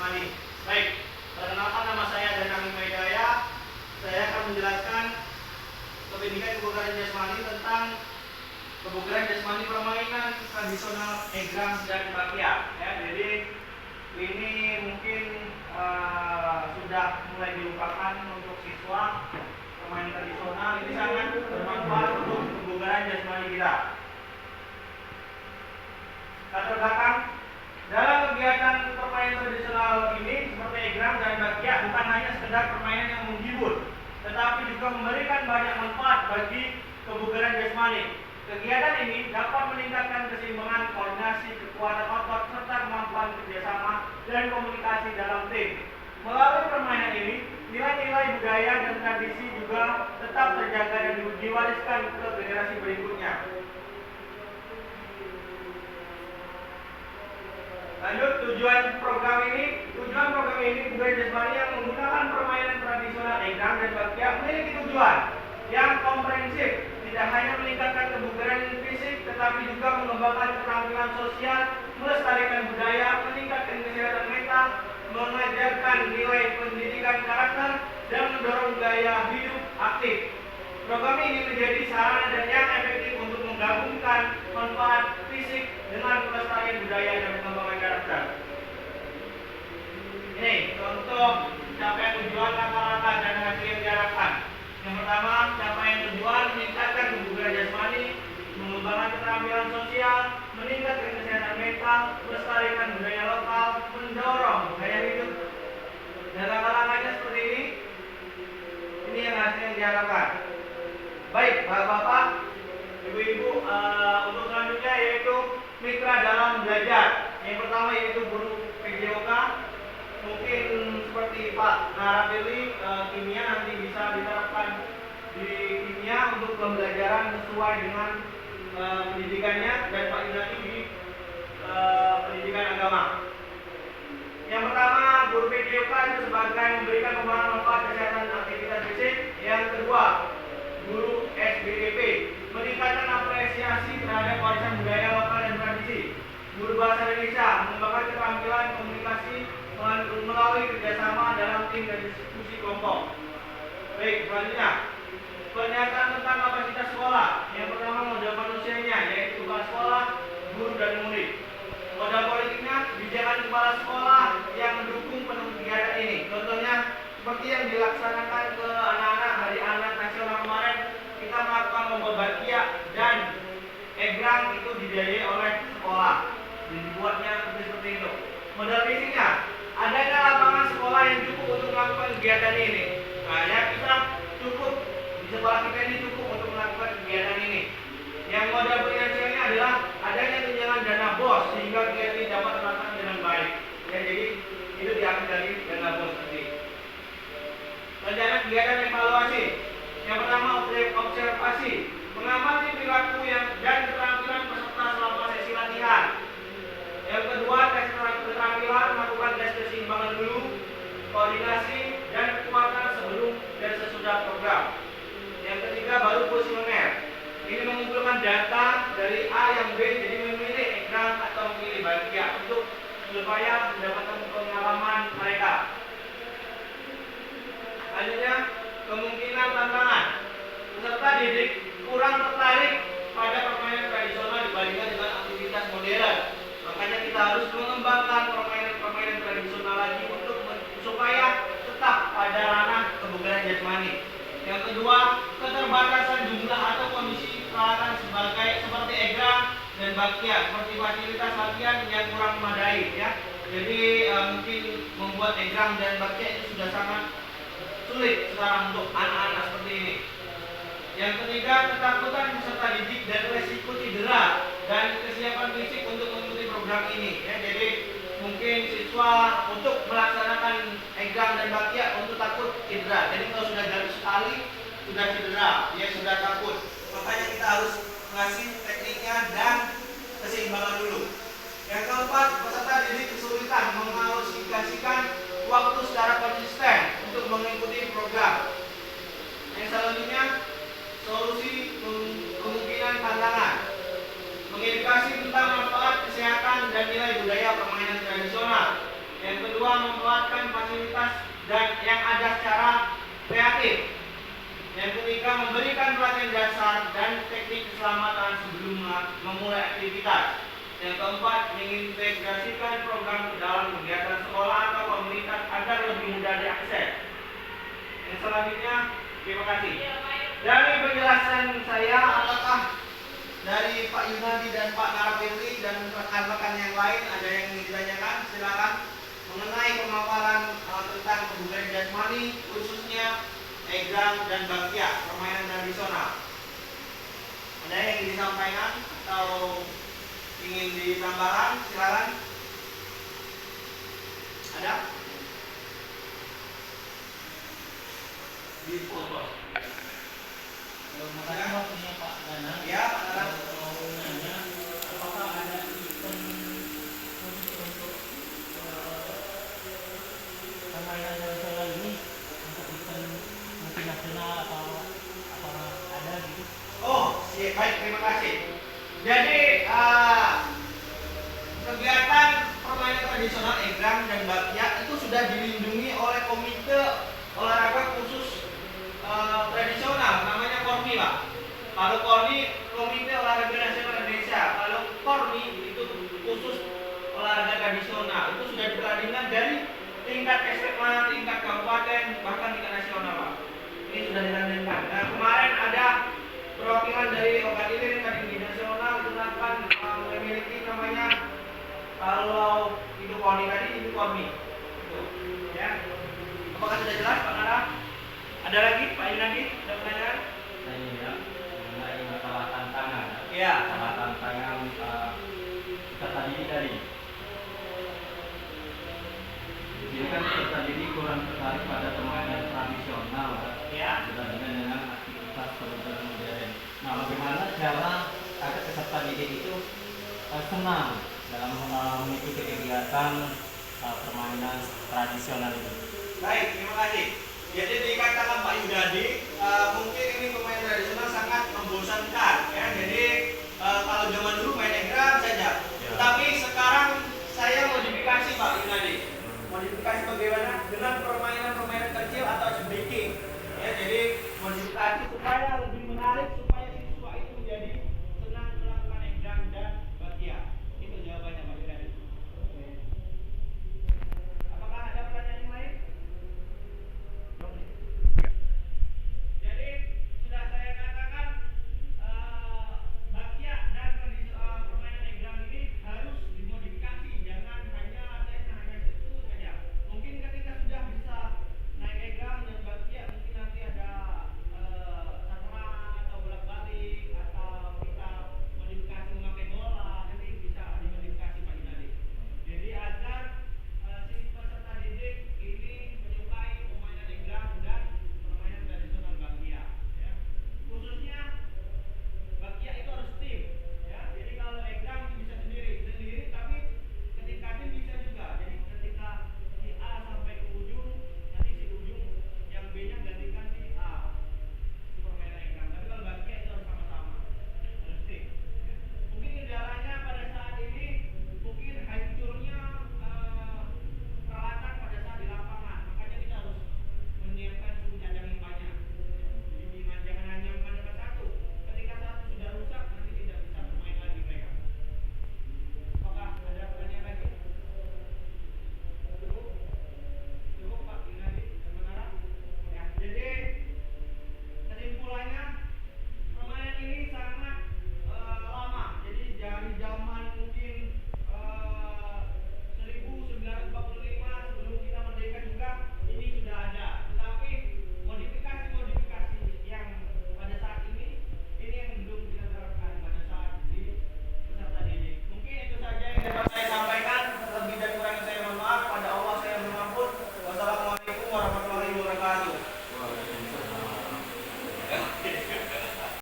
jasmani. Baik, perkenalkan nama saya Danang Hidayah. Saya akan menjelaskan pendidikan kebugaran jasmani tentang kebugaran jasmani permainan tradisional egrang dan bakya. Ya, jadi ini mungkin sudah mulai dilupakan untuk siswa. Permainan tradisional ini sangat bermanfaat untuk kebugaran jasmani kita. Latar belakang dalam kegiatan permainan tradisional ini seperti egrang dan bakya bukan hanya sekedar permainan yang menghibur, tetapi juga memberikan banyak manfaat bagi kebugaran jasmani. Kegiatan ini dapat meningkatkan keseimbangan, koordinasi, kekuatan otot, serta kemampuan kerjasama dan komunikasi dalam tim. Melalui permainan ini, nilai-nilai budaya dan tradisi juga tetap terjaga dan diwariskan ke generasi berikutnya. Lanjut, tujuan program ini kebugaran jasmani yang menggunakan permainan tradisional egrang dan bakya memiliki tujuan yang komprehensif, tidak hanya meningkatkan kebugaran fisik, tetapi juga mengembangkan keterampilan sosial, melestarikan budaya, meningkatkan kesehatan mental, mengajarkan nilai pendidikan karakter, dan mendorong gaya hidup aktif. Program ini menjadi sarana dan yang efektif untuk menggabungkan manfaat fisik dengan pelestarian budaya dan pengembangan karakter. Ini contoh capaian tujuan, langkah-langkah dan hasil yang diharapkan. Yang pertama, capaian tujuan meningkatkan kebugaran jasmani, mengembangkan keterampilan sosial, meningkatkan kesehatan mental, melestarikan budaya lokal, mendorong gaya hidup. Dan langkah-langkahnya seperti ini. Ini yang hasil yang diharapkan. Baik, Bapak-bapak, Ibu-ibu, untuk selanjutnya yaitu mitra dalam belajar. Yang pertama yaitu guru PJOK. Mungkin seperti Pak Narapili, kimia nanti bisa diterapkan di kimia untuk pembelajaran sesuai dengan pendidikannya, dan Pak Yunani di pendidikan agama. Yang pertama, guru PJOK itu sebagai memberikan pemahaman manfaat kesehatan aktivitas fisik. Yang kedua, guru SBDP meningkatkan apresiasi terhadap warisan budaya lokal dan tradisi. Guru bahasa Indonesia mengembangkan keterampilan komunikasi melalui kerjasama dalam tim dan diskusi kelompok. Baik, selanjutnya pernyataan tentang kapasitas sekolah. Yang pertama, modal manusianya, yaitu kepala sekolah, guru dan murid. Modal politiknya, kebijakan kepala sekolah yang mendukung penuh kegiatan ini. Contohnya seperti yang dilaksanakan ke anak-anak Hari Anak Nasional kemarin, kita melakukan lomba bakya dan egrang itu dibiayai oleh sekolah. Dibuatnya seperti itu. Modal fisiknya, adanya lapangan sekolah yang cukup untuk melakukan kegiatan ini. Nah, ya, kita cukup di sekolah kita ini cukup untuk melakukan kegiatan ini. Yang modal finansialnya adalah adanya tunjangan dana BOS sehingga kegiatan ini dapat terlaksana dengan baik. Ya, jadi itu diambil dari dana BOS nanti. Rencana kegiatan evaluasi. Yang pertama, observasi, mengamati perilaku dan keterampilan peserta selama sesi latihan. Yang kedua, tes keterampilan, melakukan tes keseimbangan dulu, koordinasi dan kekuatan sebelum dan sesudah program. Yang ketiga, baru kuesioner. Ini mengumpulkan data dari A yang B, jadi memilih egrang atau memilih bakya untuk supaya mendapatkan pengalaman mereka. Selanjutnya, kemungkinan tantangan. Peserta didik kurang tertarik pada permainan tradisional dibandingkan dengan aktivitas modern. Makanya kita harus mengembangkan permainan tradisional lagi untuk supaya tetap pada ranah kebugaran jasmani. Yang kedua, keterbatasan jumlah atau kondisi peralatan seperti egrang dan bakya, seperti fasilitas latihan yang kurang memadai, ya. Jadi mungkin membuat egrang dan bakya itu sudah sangat sulit sekarang untuk anak-anak seperti ini. Yang ketiga, ketakutan peserta didik dan resiko cedera dan kesiapan fisik untuk mengikuti program ini. Ya, jadi mungkin siswa untuk melaksanakan egrang dan bakya untuk takut cedera. Jadi kalau sudah jalan sekali sudah cedera, dia sudah takut. Makanya kita harus ngasih tekniknya dan keseimbangan dulu. Yang keempat, peserta didik kesulitan mengalokasikan waktu secara konsisten untuk mengikuti program. Yang selanjutnya, solusi kemungkinan tantangan, mengedukasi tentang manfaat kesehatan dan nilai budaya permainan tradisional. Yang kedua, memanfaatkan fasilitas dan yang ada secara kreatif. Yang ketiga, memberikan pelatihan dasar dan teknik keselamatan sebelum memulai aktivitas. Yang keempat, mengintegrasikan program ke dalam kegiatan sekolah atau komunitas agar lebih mudah diakses. Yang selanjutnya, terima kasih. Dari penjelasan saya, apakah dari Pak Yunadi dan Pak Narapirli dan rekan-rekan yang lain ada yang ingin ditanyakan? Silakan. Mengenai pemaparan tentang kebudayaan jasmani, khususnya egrang dan bakpia, permainan tradisional. Ada yang ingin disampaikan atau ingin ditambahkan? Silakan. Ada? Di foto. Makanya waktunya Pak Danang. Ya, Pak Danang. Mau nanya, apakah ada event khusus untuk permainan tradisional ini untuk event multinasional atau apakah ada gitu? Oh, baik, terima kasih. Jadi kegiatan permainan tradisional egrang dan bakpia itu sudah dilindungi oleh komite olahraga khusus tradisional, namanya KORMI, Pak. Kalau KORMI, Komite Olahraga Nasional Indonesia. Kalau KORMI itu khusus olahraga tradisional. Itu sudah dipertandingkan dari tingkat SMA, tingkat kabupaten, bahkan tingkat nasional, Pak. Ini sudah ditandingkan. Nah, kemarin ada perwakilan dari Okatir yang tadi di nasional itu akan memiliki namanya, kalau itu KORMI tadi, itu KORMI. Itu, ya. Apakah sudah jelas, Pak Nara? Ada lagi, Pak Yunadi? Ada pertanyaan? Saya ya, mengenai masalah tantangan. Iya. Masalah tantangan kita tadi dari. Jadi kan kita ini kurang tertarik pada permainan tradisional, Ya. dibandingkan dengan aktivitas permainan modern. Nah, bagaimana cara agar peserta didik itu senang dalam mengikuti kegiatan permainan tradisional ini? Baik, terima kasih. Jadi dikatakan Pak Yunadi, mungkin ini pemain tradisional sangat membosankan, ya. Jadi kalau zaman dulu main egrang saja. Ya. Tapi sekarang saya modifikasi, Pak Yunadi. Modifikasi bagaimana? Dengan